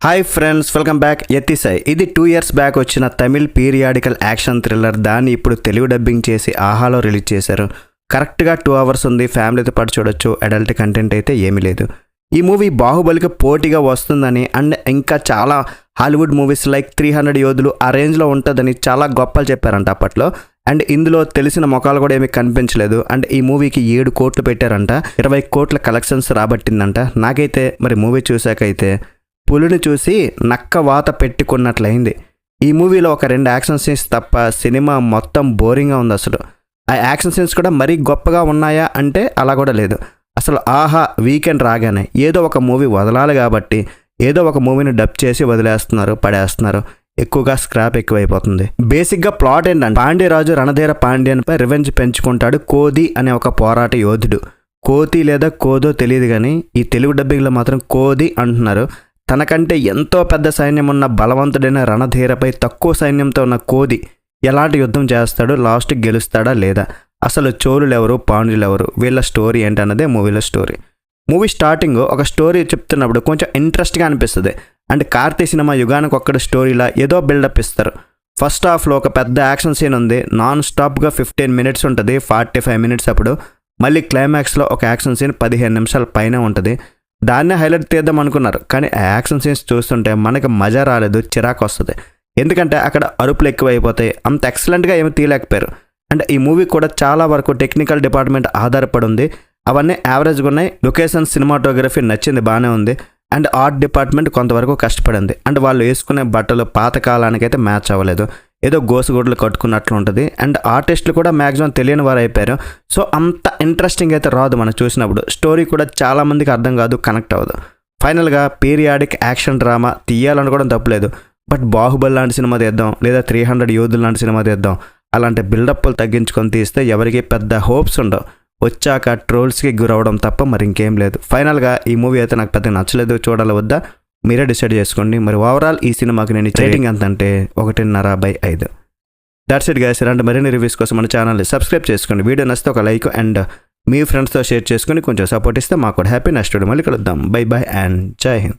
Hi friends, welcome back. ఎత్తిసాయి. ఇది 2 years back వచ్చిన తమిళ్ పీరియాడికల్ యాక్షన్ థ్రిల్లర్. దాన్ని ఇప్పుడు తెలుగు డబ్బింగ్ చేసి ఆహాలో రిలీజ్ చేశారు. కరెక్ట్గా 2 hours ఉంది. ఫ్యామిలీతో పాటు చూడొచ్చు. అడల్ట్ కంటెంట్ అయితే ఏమీ లేదు. ఈ మూవీ బాహుబలికి పోటీగా వస్తుందని అండ్ ఇంకా చాలా హాలీవుడ్ మూవీస్ లైక్ 300 యోధులు ఆ రేంజ్లో ఉంటుందని చాలా గొప్పలు చెప్పారంట అప్పట్లో. అండ్ ఇందులో తెలిసిన ముఖాలు కూడా ఏమీ కనిపించలేదు. అండ్ ఈ మూవీకి 7 కోట్లు పెట్టారంట. 20 కోట్ల కలెక్షన్స్ రాబట్టిందంట. నాకైతే మరి మూవీ చూశాకైతే పులిని చూసి నక్క వాత పెట్టుకున్నట్లయింది. ఈ మూవీలో ఒక 2 యాక్షన్ సీన్స్ తప్ప సినిమా మొత్తం బోరింగ్గా ఉంది. అసలు ఆ యాక్షన్ సీన్స్ కూడా మరీ గొప్పగా ఉన్నాయా అంటే అలా కూడా లేదు. అసలు ఆహా వీకెండ్ రాగానే ఏదో ఒక మూవీ వదలాలి కాబట్టి ఏదో ఒక మూవీని డబ్ చేసి వదిలేస్తున్నారు, పడేస్తున్నారు. ఎక్కువగా స్క్రాప్ ఎక్కువైపోతుంది. బేసిక్గా ప్లాట్ ఏంటంటే పాండ్యరాజు రణధీర పాండ్యన్పై రివెంజ్ పెంచుకుంటాడు. కోది అనే ఒక పోరాట యోధుడు. కోతి లేదా కోదో తెలియదు కానీ ఈ తెలుగు డబ్బింగ్లో మాత్రం కోది అంటున్నారు. తనకంటే ఎంతో పెద్ద సైన్యం ఉన్న బలవంతుడైన రణధీరపై తక్కువ సైన్యంతో ఉన్న కోది ఎలాంటి యుద్ధం చేస్తాడు, లాస్ట్కి గెలుస్తాడా లేదా, అసలు చోళులు ఎవరు, పాండ్యులు ఎవరు, వీళ్ళ స్టోరీ ఏంటన్నదే మూవీలో స్టోరీ. మూవీ స్టార్టింగ్ ఒక స్టోరీ చెప్తున్నప్పుడు కొంచెం ఇంట్రెస్ట్గా అనిపిస్తుంది. అండ్ కార్తీ సినిమా యుగానికి ఒక్కడి స్టోరీలా ఏదో బిల్డప్ ఇస్తారు. ఫస్ట్ హాఫ్లో ఒక పెద్ద యాక్షన్ సీన్ ఉంది. నాన్ స్టాప్గా 15 minutes ఉంటుంది, 45 minutes అప్పుడు. మళ్ళీ క్లైమాక్స్లో ఒక యాక్షన్ సీన్ 15 నిమిషాల పైన ఉంటుంది. దాన్నే హైలైట్ తీద్దాం అనుకున్నారు, కానీ ఆ యాక్షన్ సీన్స్ చూస్తుంటే మనకి మజా రాలేదు, చిరాకు వస్తుంది. ఎందుకంటే అక్కడ అరుపులు ఎక్కువ అయిపోతాయి. అంత ఎక్సలెంట్గా ఏమి తీయలేకపోయారు. అండ్ ఈ మూవీ కూడా చాలా వరకు టెక్నికల్ డిపార్ట్మెంట్ ఆధారపడి ఉంది. అవన్నీ యావరేజ్గా ఉన్నాయి. లొకేషన్, సినిమాటోగ్రఫీ నచ్చింది, బాగానే ఉంది. అండ్ ఆర్ట్ డిపార్ట్మెంట్ కొంతవరకు కష్టపడింది. అండ్ వాళ్ళు వేసుకునే బట్టలు పాతకాలానికైతే మ్యాచ్ అవ్వలేదు, ఏదో గోసుగొడ్లు కట్టుకున్నట్లు ఉంటుంది. అండ్ ఆర్టిస్టులు కూడా మ్యాక్సిమం తెలియని వారు అయిపోయారు. సో అంత ఇంట్రెస్టింగ్ అయితే రాదు మనం చూసినప్పుడు. స్టోరీ కూడా చాలామందికి అర్థం కాదు, కనెక్ట్ అవ్వదు. ఫైనల్గా పీరియాడిక్ యాక్షన్ డ్రామా తీయాలనుకోవడం తప్పలేదు. బట్ బాహుబలి లాంటి సినిమా తీద్దాం, లేదా 300 యోధులు లాంటి సినిమా తీద్దాం, అలాంటి బిల్డప్లు తగ్గించుకొని తీస్తే ఎవరికి పెద్ద హోప్స్ ఉండవు. వచ్చాక ట్రోల్స్కి గురవడం తప్ప మరి ఇంకేం లేదు. ఫైనల్గా ఈ మూవీ అయితే నాకు పెద్దగా నచ్చలేదు. చూడాలి వద్దా మీరే డిసైడ్ చేసుకోండి. మరి ఓవరాల్ ఈ సినిమాకి నేను రేటింగ్ ఎంత అంటే 1.5/5. That's it guys. ఇలాంటి మరిన్ని రివ్యూస్ కోసం మన ఛానల్ని సబ్స్క్రైబ్ చేసుకోండి. వీడియో నచ్చితే ఒక లైక్ అండ్ మీ ఫ్రెండ్స్తో షేర్ చేసుకుని కొంచెం సపోర్ట్ ఇస్తే మాకు కూడా హ్యాపీ. నెక్స్ట్ వీడియో మళ్ళీ కలుద్దాం. బై బై అండ్ జై హింద్.